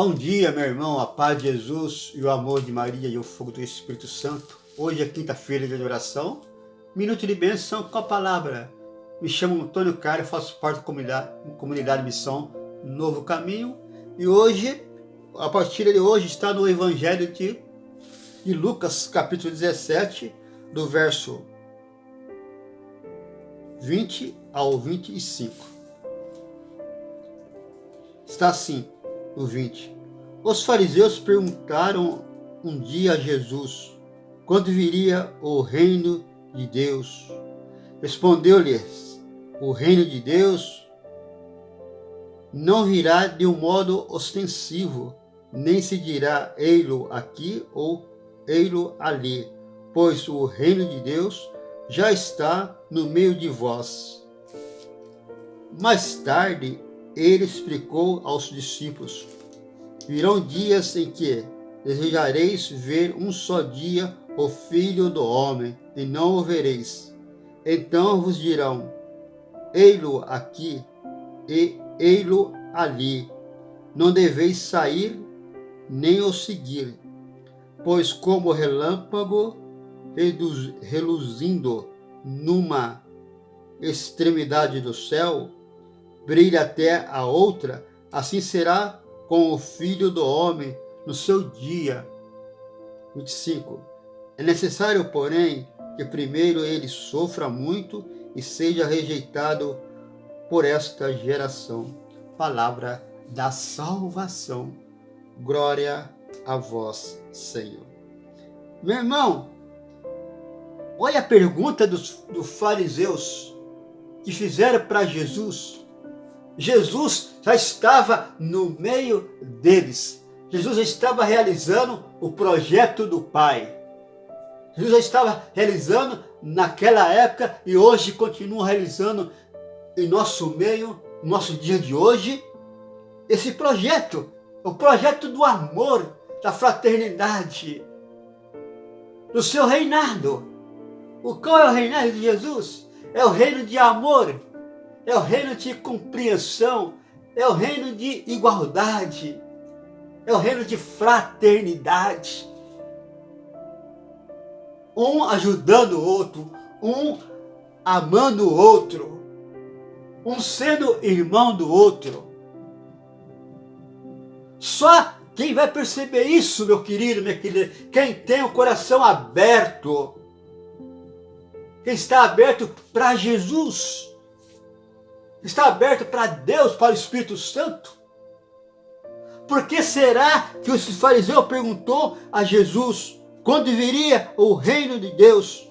Bom dia, meu irmão, a paz de Jesus e o amor de Maria e o fogo do Espírito Santo. Hoje é quinta-feira de adoração, minuto de bênção com a palavra. Me chamo Antônio Caio, faço parte da comunidade Missão Novo Caminho e hoje, a partir de hoje, está no Evangelho de Lucas, capítulo 17, do verso 20 ao 25. Está assim, no 20. Os fariseus perguntaram um dia a Jesus, quando viria o reino de Deus? Respondeu-lhes, o reino de Deus não virá de um modo ostensivo, nem se dirá ei-lo aqui ou ei-lo ali, pois o reino de Deus já está no meio de vós. Mais tarde, ele explicou aos discípulos, virão dias em que desejareis ver um só dia o Filho do Homem, e não o vereis. Então vos dirão, ei-lo aqui e ei-lo ali. Não deveis sair nem o seguir, pois como relâmpago reluzindo numa extremidade do céu, brilha até a outra, assim será com o Filho do Homem no seu dia. 25. É necessário, porém, que primeiro ele sofra muito e seja rejeitado por esta geração. Palavra da salvação. Glória a vós, Senhor. Meu irmão, olha a pergunta dos fariseus que fizeram para Jesus. Jesus já estava no meio deles. Jesus já estava realizando o projeto do Pai. Jesus já estava realizando naquela época e hoje continua realizando em nosso meio, no nosso dia de hoje, esse projeto, o projeto do amor, da fraternidade, do seu reinado. Qual é o reinado de Jesus? É o reino de amor. É o reino de compreensão, é o reino de igualdade, é o reino de fraternidade. Um ajudando o outro, um amando o outro, um sendo irmão do outro. Só quem vai perceber isso, meu querido, minha querida, quem tem o coração aberto, quem está aberto para Jesus, está aberto para Deus, para o Espírito Santo. Por que será que o fariseu perguntou a Jesus quando viria o reino de Deus?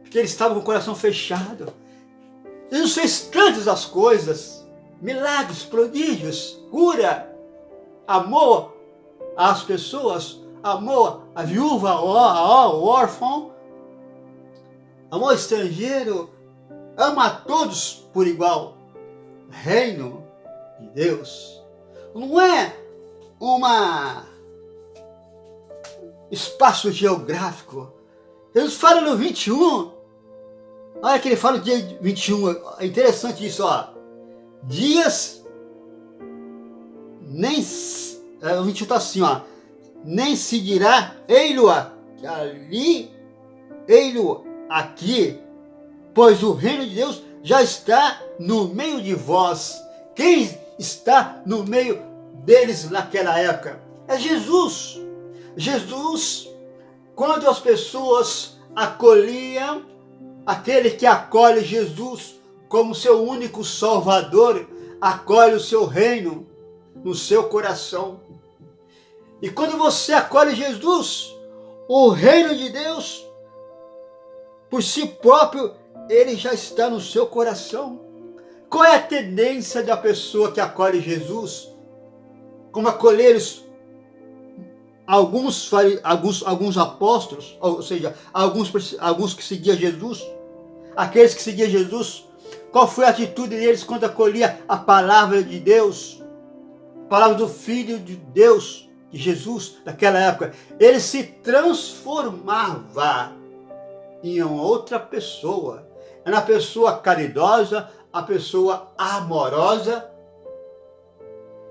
Porque eles estavam com o coração fechado. Jesus fez tantas as coisas, milagres, prodígios, cura, amou as pessoas, amou a viúva, o órfão, amou o estrangeiro, ama a todos por igual. Reino de Deus não é um espaço geográfico. Jesus fala no 21, olha que ele fala no dia 21, é interessante isso, ó. Dias, nem, o 21 está assim, ó, nem se dirá, ei-lo ali, ei-lo aqui, pois o reino de Deus já está no meio de vós. Quem está no meio deles naquela época? É Jesus. Jesus, quando as pessoas acolhiam, aquele que acolhe Jesus como seu único Salvador, acolhe o seu reino no seu coração. E quando você acolhe Jesus, o reino de Deus, por si próprio, ele já está no seu coração. Qual é a tendência da pessoa que acolhe Jesus? Como acolheram alguns apóstolos, ou seja, alguns que seguiam Jesus, aqueles que seguiam Jesus, qual foi a atitude deles quando acolhia a palavra de Deus, a palavra do Filho de Deus, de Jesus, naquela época? Ele se transformava em outra pessoa. É na pessoa caridosa, a pessoa amorosa,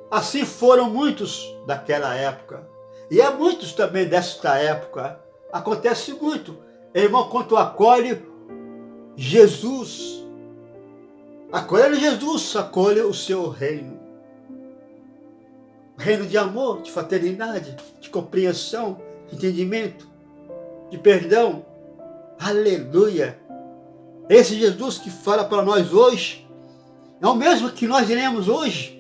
Assim foram muitos daquela época. E é muitos também desta época. Acontece muito. Irmão, quando tu acolhe Jesus, acolhe Jesus, acolhe o seu reino. Reino de amor, de fraternidade, de compreensão, de entendimento, de perdão. Aleluia! Esse Jesus que fala para nós hoje é o mesmo que nós iremos hoje.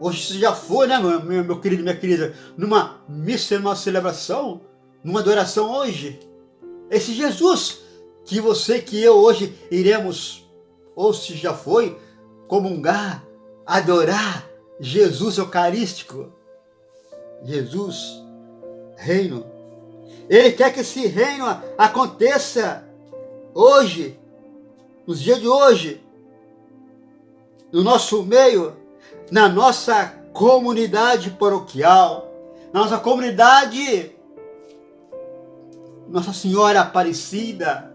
Hoje você já foi, né, meu querido, minha querida, numa missa, numa celebração, numa adoração hoje. Esse Jesus que você, que eu hoje iremos, ou se já foi, comungar, adorar Jesus Eucarístico. Jesus, reino. Ele quer que esse reino aconteça hoje, nos dias de hoje, no nosso meio, na nossa comunidade paroquial, na nossa comunidade Nossa Senhora Aparecida,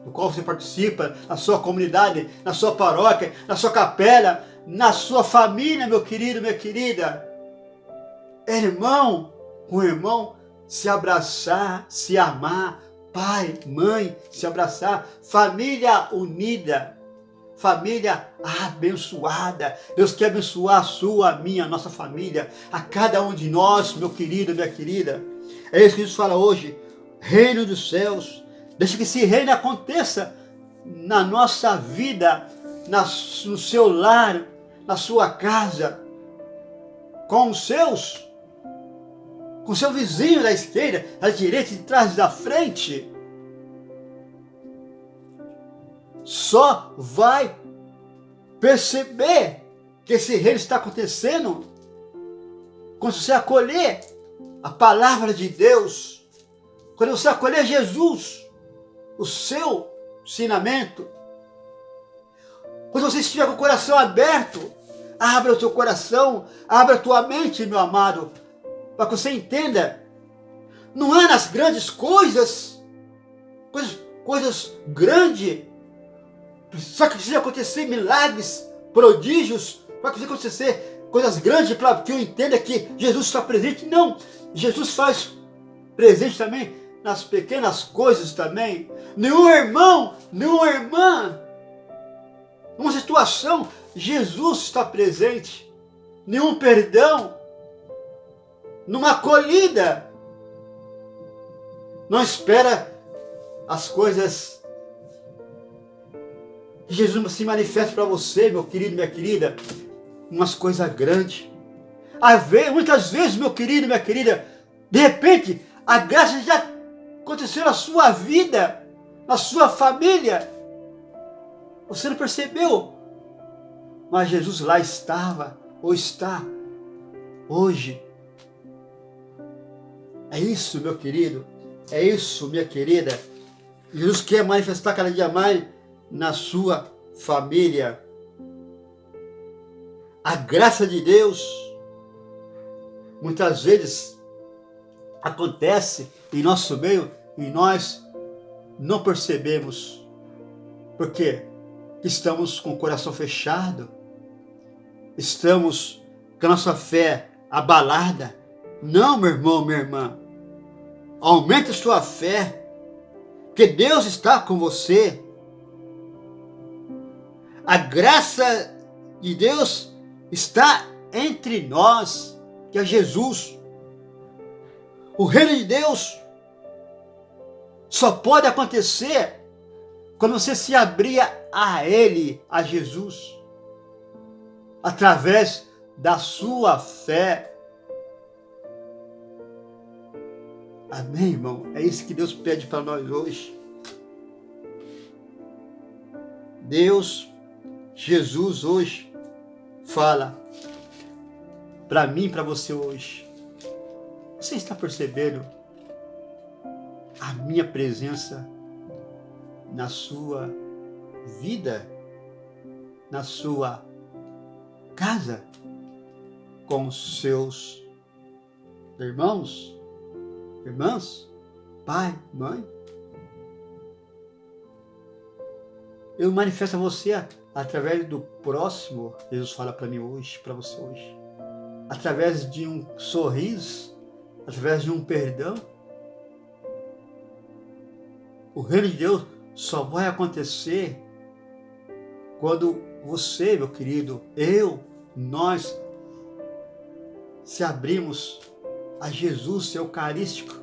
do qual você participa, na sua comunidade, na sua paróquia, na sua capela, na sua família, meu querido, minha querida. Irmão com irmão, se abraçar, se amar, pai, mãe, se abraçar, família unida, família abençoada. Deus quer abençoar a sua, a minha, a nossa família, a cada um de nós, meu querido, minha querida. É isso que Jesus fala hoje, reino dos céus. Deixa que esse reino aconteça na nossa vida, no seu lar, na sua casa, com os seus, com seu vizinho da esquerda, da direita, de trás, da frente. Só vai perceber que esse reino está acontecendo quando você acolher a palavra de Deus, quando você acolher Jesus, o seu ensinamento, quando você estiver com o coração aberto. Abra o teu coração, abra a tua mente, meu amado, para que você entenda. Não é nas grandes coisas grandes, só que precisa acontecer milagres, prodígios, para que precisa acontecer coisas grandes, para que eu entenda que Jesus está presente. Não, Jesus faz presente também nas pequenas coisas também. Nenhum irmão, nenhuma irmã, numa situação, Jesus está presente. Nenhum perdão, numa acolhida. Não espera as coisas que Jesus se manifesta para você, meu querido, minha querida, umas coisas grandes. Muitas vezes, meu querido, minha querida, de repente, a graça já aconteceu na sua vida, na sua família. Você não percebeu, mas Jesus lá estava, ou está, hoje. É isso, meu querido, é isso, minha querida. Jesus quer manifestar cada dia mais na sua família. A graça de Deus, muitas vezes, acontece em nosso meio e nós não percebemos. Por quê? Estamos com o coração fechado, estamos com a nossa fé abalada. Não, meu irmão, minha irmã, aumente a sua fé, que Deus está com você. A graça de Deus está entre nós, que é Jesus. O reino de Deus só pode acontecer quando você se abrir a Ele, a Jesus, através da sua fé. Amém, irmão? É isso que Deus pede para nós hoje. Deus, Jesus hoje, fala para mim, para você hoje. Você está percebendo a minha presença na sua vida, na sua casa, com os seus irmãos, irmãs, pai, mãe? Eu manifesto a você através do próximo. Jesus fala para mim hoje, para você hoje. através de um sorriso, através de um perdão. O reino de Deus só vai acontecer quando você, meu querido, nós, se abrimos a Jesus eucarístico,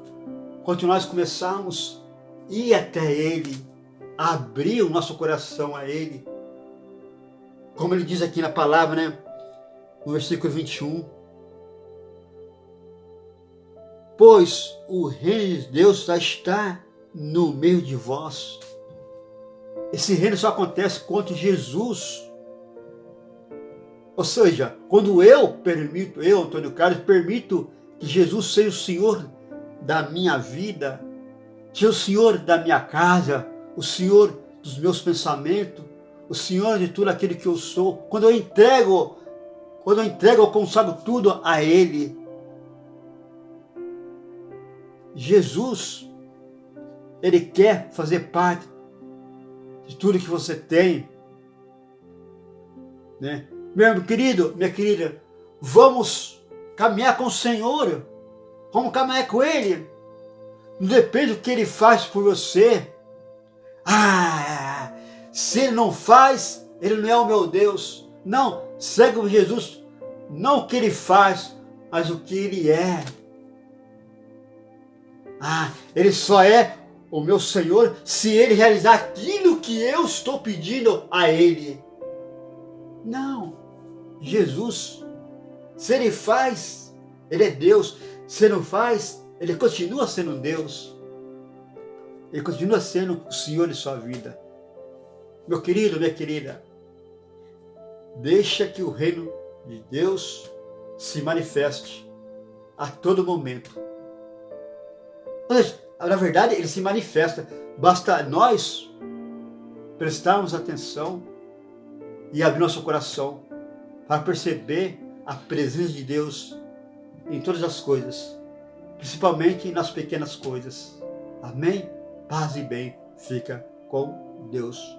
quando nós começarmos a ir até Ele, a abrir o nosso coração a Ele, como Ele diz aqui na palavra, né? No versículo 21. Pois o reino de Deus já está no meio de vós. Esse reino só acontece quando Jesus, ou seja, quando eu, Antônio Carlos, permito que Jesus seja o Senhor da minha vida, seja o Senhor da minha casa, o Senhor dos meus pensamentos, o Senhor de tudo aquilo que eu sou. Quando eu entrego, eu consagro tudo a Ele. Jesus, Ele quer fazer parte de tudo que você tem, né? Meu querido, minha querida, vamos caminhar com o Senhor, vamos caminhar com Ele. Não depende do que Ele faz por você. Se Ele não faz, Ele não é o meu Deus. Não, segue Jesus, não o que Ele faz, mas o que Ele é. Ele só é o meu Senhor se Ele realizar aquilo que eu estou pedindo a Ele. Não, Jesus, se Ele faz, Ele é Deus. Se Ele não faz, Ele continua sendo Deus. Ele continua sendo o Senhor de sua vida. Meu querido, minha querida, deixa que o reino de Deus se manifeste a todo momento. Na verdade, Ele se manifesta. Basta nós prestarmos atenção e abrir nosso coração para perceber a presença de Deus em todas as coisas, principalmente nas pequenas coisas. Amém? Paz e bem. Fica com Deus.